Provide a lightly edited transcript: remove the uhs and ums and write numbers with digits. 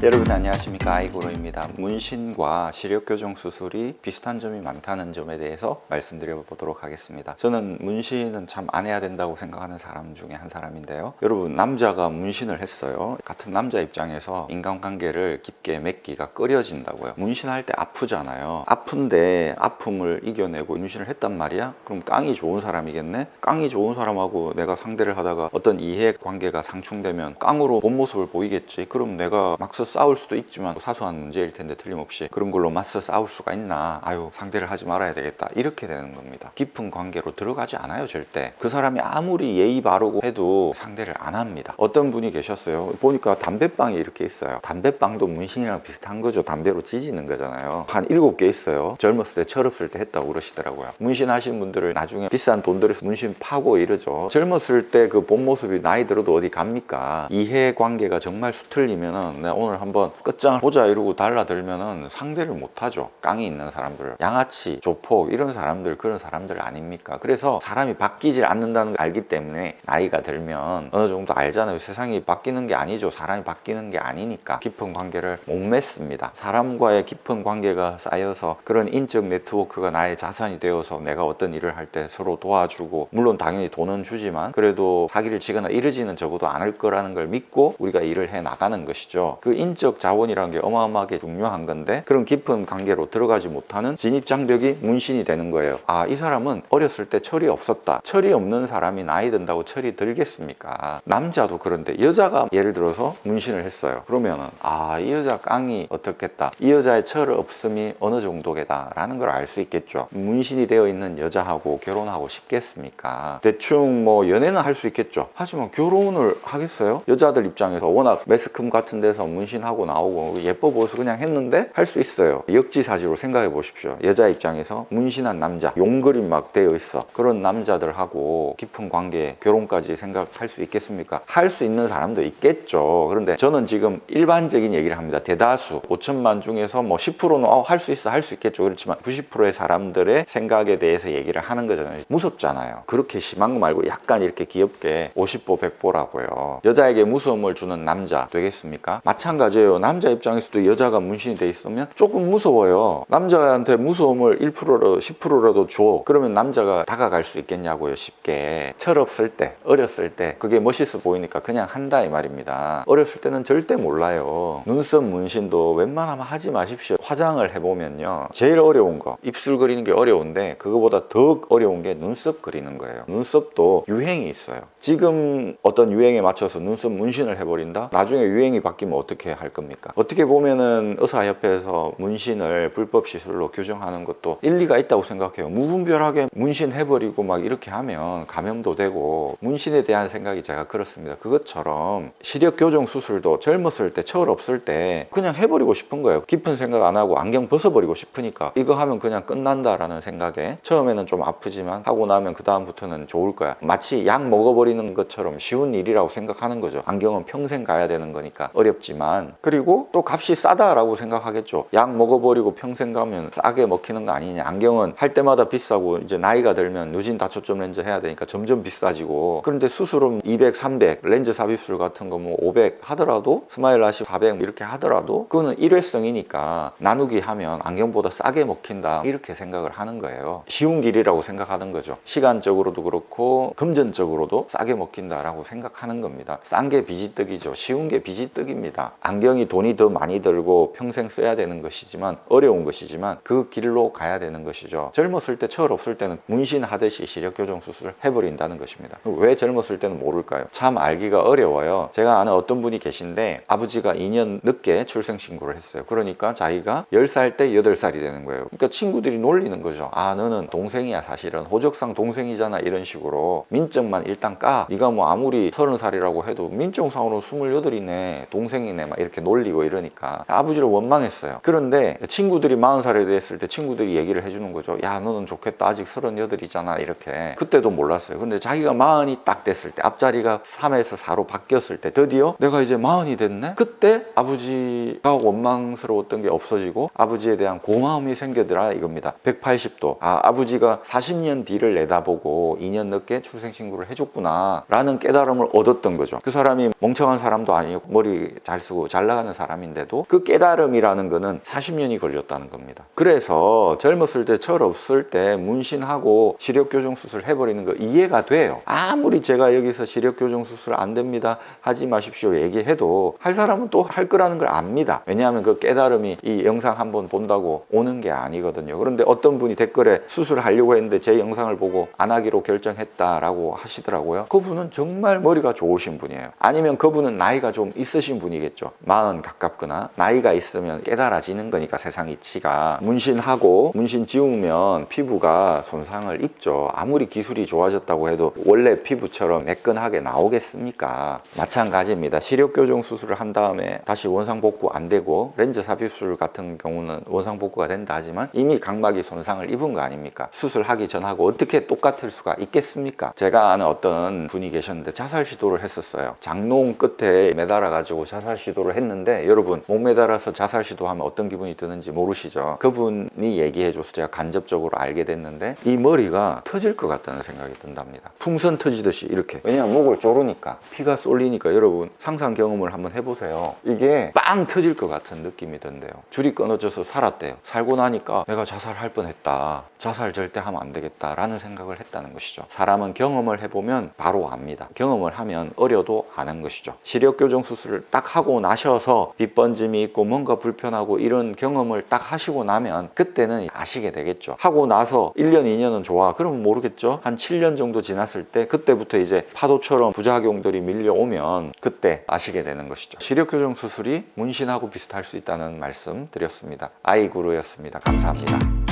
여러분 안녕하십니까, 아이고로입니다. 문신과 시력교정 수술이 비슷한 점이 많다는 점에 대해서 말씀드려 보도록 하겠습니다. 저는 문신은 참 안 해야 된다고 생각하는 사람 중에 한 사람인데요. 여러분, 남자가 문신을 했어요. 같은 남자 입장에서 인간관계를 깊게 맺기가 꺼려진다고요. 문신할 때 아프잖아요. 아픈데 아픔을 이겨내고 문신을 했단 말이야? 그럼 깡이 좋은 사람이겠네? 깡이 좋은 사람하고 내가 상대를 하다가 어떤 이해관계가 상충되면 깡으로 본 모습을 보이겠지. 그럼 내가 막서 싸울 수도 있지만 사소한 문제일 텐데 틀림없이 그런 걸로 맞서 싸울 수가 있나? 아유, 상대를 하지 말아야 되겠다. 이렇게 되는 겁니다. 깊은 관계로 들어가지 않아요, 절대. 그 사람이 아무리 예의 바르고 해도 상대를 안 합니다. 어떤 분이 계셨어요. 보니까 담배빵이 이렇게 있어요. 담배빵도 문신이랑 비슷한 거죠. 담배로 지지는 거잖아요. 한 7개 있어요. 젊었을 때 철없을 때 했다고 그러시더라고요. 문신 하신 분들을 나중에 비싼 돈 들여서 문신 파고 이러죠. 젊었을 때 그 본 모습이 나이 들어도 어디 갑니까? 이해관계가 정말 수틀리면은 내가 오늘 한번 끝장을 보자 이러고 달라들면은 상대를 못하죠. 깡이 있는 사람들, 양아치, 조폭 이런 사람들, 그런 사람들 아닙니까? 그래서 사람이 바뀌질 않는다는 걸 알기 때문에 나이가 들면 어느 정도 알잖아요. 세상이 바뀌는 게 아니죠. 사람이 바뀌는 게 아니니까 깊은 관계를 못 맺습니다. 사람과의 깊은 관계가 쌓여서 그런 인적 네트워크가 나의 자산이 되어서 내가 어떤 일을 할 때 서로 도와주고, 물론 당연히 돈은 주지만 그래도 사기를 치거나 이러지는 적어도 않을 거라는 걸 믿고 우리가 일을 해 나가는 것이죠. 그 인적 자원이라는 게 어마어마하게 중요한 건데, 그런 깊은 관계로 들어가지 못하는 진입장벽이 문신이 되는 거예요. 아, 이 사람은 어렸을 때 철이 없었다. 철이 없는 사람이 나이 든다고 철이 들겠습니까? 남자도 그런데 여자가 예를 들어서 문신을 했어요. 그러면은 아, 이 여자 깡이 어떻겠다, 이 여자의 철 없음이 어느 정도겠다 라는 걸 알 수 있겠죠. 문신이 되어 있는 여자하고 결혼하고 싶겠습니까? 대충 뭐 연애는 할 수 있겠죠. 하지만 결혼을 하겠어요? 여자들 입장에서 워낙 매스컴 같은 데서 문신하고 나오고 예뻐 보여서 그냥 했는데 할 수 있어요. 역지사지로 생각해 보십시오. 여자 입장에서 문신한 남자, 용그림 막 되어 있어. 그런 남자들하고 깊은 관계, 결혼까지 생각할 수 있겠습니까? 할 수 있는 사람도 있겠죠. 그런데 저는 지금 일반적인 얘기를 합니다. 대다수 5천만 중에서 뭐 10%는 할 수 있어, 할 수 있겠죠. 그렇지만 90%의 사람들의 생각에 대해서 얘기를 하는 거잖아요. 무섭잖아요. 그렇게 심한 거 말고 약간 이렇게 귀엽게 50보 100보라고요. 여자에게 무서움을 주는 남자 되겠습니까? 마찬가지예요. 남자 입장에서도 여자가 문신이 돼 있으면 조금 무서워요. 남자한테 무서움을 1%라도 10%라도 줘. 그러면 남자가 다가갈 수 있겠냐고요. 쉽게. 철없을 때, 어렸을 때 그게 멋있어 보이니까 그냥 한다 이 말입니다. 어렸을 때는 절대 몰라요. 눈썹 문신도 웬만하면 하지 마십시오. 화장을 해보면요, 제일 어려운 거, 입술 그리는 게 어려운데 그거보다 더 어려운 게 눈썹 그리는 거예요. 눈썹도 유행이 있어요. 지금 어떤 유행에 맞춰서 눈썹 문신을 해버린다? 나중에 유행이 바뀌면 어떻게 할 겁니까? 어떻게 보면은 의사협회에서 문신을 불법 시술로 규정하는 것도 일리가 있다고 생각해요. 무분별하게 문신해버리고 막 이렇게 하면 감염도 되고, 문신에 대한 생각이 제가 그렇습니다. 그것처럼 시력교정 수술도 젊었을 때, 철 없을 때 그냥 해버리고 싶은 거예요. 깊은 생각 안 하고 안경 벗어버리고 싶으니까 이거 하면 그냥 끝난다라는 생각에 처음에는 좀 아프지만 하고 나면 그 다음부터는 좋을 거야. 마치 약 먹어버리는 것처럼 쉬운 일이라고 생각하는 거죠. 안경은 평생 가야 되는 거니까 어렵지만, 그리고 또 값이 싸다라고 생각하겠죠. 약 먹어버리고 평생 가면 싸게 먹히는 거 아니냐. 안경은 할 때마다 비싸고 이제 나이가 들면 누진 다초점 렌즈 해야 되니까 점점 비싸지고, 그런데 수술은 200, 300, 렌즈 삽입술 같은 거 뭐 500 하더라도, 스마일 라시 400 이렇게 하더라도 그거는 일회성이니까 나누기 하면 안경보다 싸게 먹힌다, 이렇게 생각을 하는 거예요. 쉬운 길이라고 생각하는 거죠. 시간적으로도 그렇고 금전적으로도 싸게 먹힌다라고 생각하는 겁니다. 싼 게 비지떡이죠. 쉬운 게 비지떡입니다. 안경이 돈이 더 많이 들고 평생 써야 되는 것이지만, 어려운 것이지만 그 길로 가야 되는 것이죠. 젊었을 때, 철 없을 때는 문신하듯이 시력교정 수술을 해버린다는 것입니다. 왜 젊었을 때는 모를까요? 참 알기가 어려워요. 제가 아는 어떤 분이 계신데 아버지가 2년 늦게 출생신고를 했어요. 그러니까 자기가 10살 때 8살이 되는 거예요. 그러니까 친구들이 놀리는 거죠. 아, 너는 동생이야, 사실은 호적상 동생이잖아, 이런 식으로. 민증만 일단 까. 네가 뭐 아무리 30살이라고 해도 민증상으로 28이네, 동생이네, 막 이렇게 놀리고 이러니까 아버지를 원망했어요. 그런데 친구들이 40살이 됐을 때 친구들이 얘기를 해주는 거죠. 야, 너는 좋겠다, 아직 38이잖아, 이렇게. 그때도 몰랐어요. 근데 자기가 40이 딱 됐을 때, 앞자리가 3에서 4로 바뀌었을 때, 드디어 내가 이제 40이 됐네? 그때 아버지가 원망스러웠던 게 없어지고 아버지에 대한 고마움이 생겨더라, 이겁니다. 180도. 아, 아버지가 40년 뒤를 내다보고 2년 늦게 출생신고를 해줬구나 라는 깨달음을 얻었던 거죠. 그 사람이 멍청한 사람도 아니고 머리 잘 쓰고 잘 나가는 사람인데도 그 깨달음이라는 거는 40년이 걸렸다는 겁니다. 그래서 젊었을 때 철없을 때 문신하고 시력교정 수술 해버리는 거 이해가 돼요. 아무리 제가 여기서 시력교정 수술 안 됩니다 하지 마십시오 얘기해도 할 사람은 또 할 거라는 걸 압니다. 왜냐하면 그 깨달음이 이 영상 한번 본다고 오는 게 아니거든요. 그런데 어떤 분이 댓글에 수술하려고 했는데 제 영상을 보고 안 하기로 결정했다라고 하시더라고요. 그분은 정말 머리가 좋으신 분이에요. 아니면 그분은 나이가 좀 있으신 분이겠죠. 40 가깝거나 나이가 있으면 깨달아지는 거니까 세상 이치가. 문신하고 문신 지우면 피부가 손상을 입죠. 아무리 기술이 좋아졌다고 해도 원래 피부처럼 매끈하게 나오겠습니까? 마찬가지입니다. 시력교정 수술을 한 다음에 다시 원상복구 안 되고 렌즈 삽입술 같은 경우는 원상복구가 된다 하지만 이미 각막이 손상을 입은 거 아닙니까? 수술하기 전하고 어떻게 똑같을 수가 있겠습니까? 제가 아는 어떤 분이 계셨는데 자살 시도를 했었어요. 장롱 끝에 매달아 가지고 자살 시도를 했는데 여러분 목 매달아서 자살 시도하면 어떤 기분이 드는지 모르시죠? 그분이 얘기해줘서 제가 간접적으로 알게 됐는데 이 머리가 터질 것 같다는 생각이 든답니다. 풍선 터지듯이 이렇게. 왜냐면 목을 조르니까 피가 쏠리니까. 여러분 상상 경험을 한번 해보세요. 이게 빵 터질 것 같은 느낌이 든대요. 줄이 끊어져서 살았대요. 살고 나니까 내가 자살할 뻔했다, 자살 절대 하면 안 되겠다 라는 생각을 했다는 것이죠. 사람은 경험을 해보면 바로 압니다. 경험을 하면 어려도 아는 것이죠. 시력교정 수술을 딱 하고 나셔서 빗번짐이 있고 뭔가 불편하고 이런 경험을 딱 하시고 나면 그때는 아시게 되겠죠. 하고 나서 1년 2년은 좋아 그러면 모르겠죠. 한 7년 정도 지났을 때 그때부터 이제 파도처럼 부작용들이 밀려오면 그때 아시게 되는 것이죠. 시력교정 수술이 문신하고 비슷할 수 있다는 말씀 드렸습니다. 아이구루였습니다. 감사합니다.